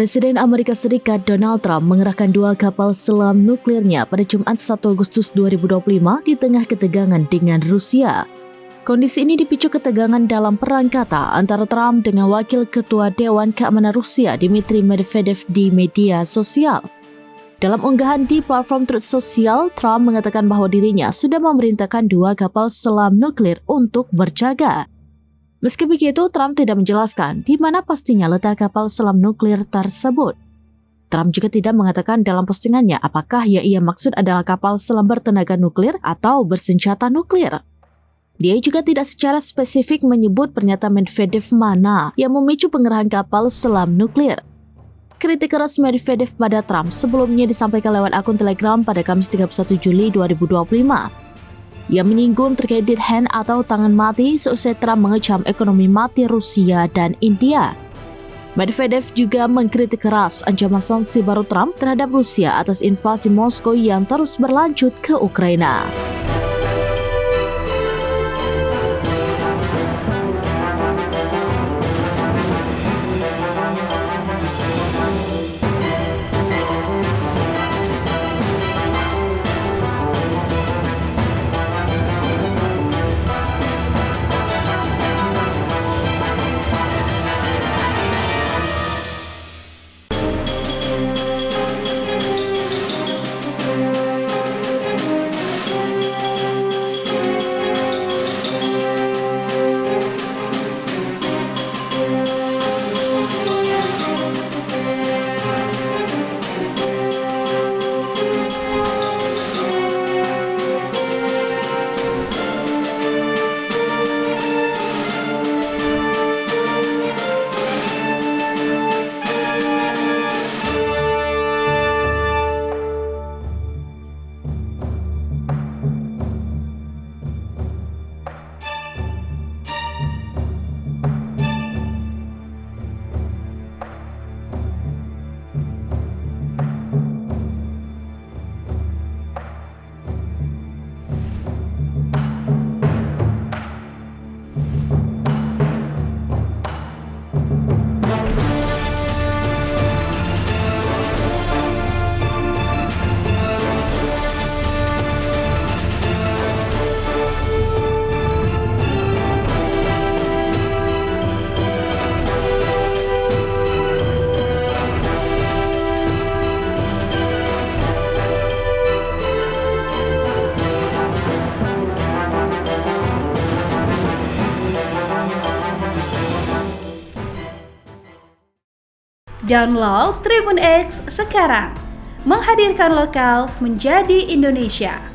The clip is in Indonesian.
Presiden Amerika Serikat Donald Trump mengerahkan 2 kapal selam nuklirnya pada Jumat 1 Agustus 2025 di tengah ketegangan dengan Rusia. Kondisi ini dipicu ketegangan dalam perang kata antara Trump dengan Wakil Ketua Dewan Keamanan Rusia Dmitry Medvedev di media sosial. Dalam unggahan di platform Truth Social, Trump mengatakan bahwa dirinya sudah memerintahkan 2 kapal selam nuklir untuk berjaga. Meski begitu, Trump tidak menjelaskan di mana pastinya letak kapal selam nuklir tersebut. Trump juga tidak mengatakan dalam postingannya apakah yang ia maksud adalah kapal selam bertenaga nuklir atau bersenjata nuklir. Dia juga tidak secara spesifik menyebut pernyataan Medvedev mana yang memicu pengerahan kapal selam nuklir. Kritik keras Medvedev pada Trump sebelumnya disampaikan lewat akun Telegram pada Kamis 31 Juli 2025. Ia menyinggung terkait dead hand atau tangan mati seusai Trump mengecam ekonomi mati Rusia dan India. Medvedev juga mengkritik keras ancaman sanksi baru Trump terhadap Rusia atas invasi Moskow yang terus berlanjut ke Ukraina. Download Tribun X sekarang, menghadirkan lokal menjadi Indonesia.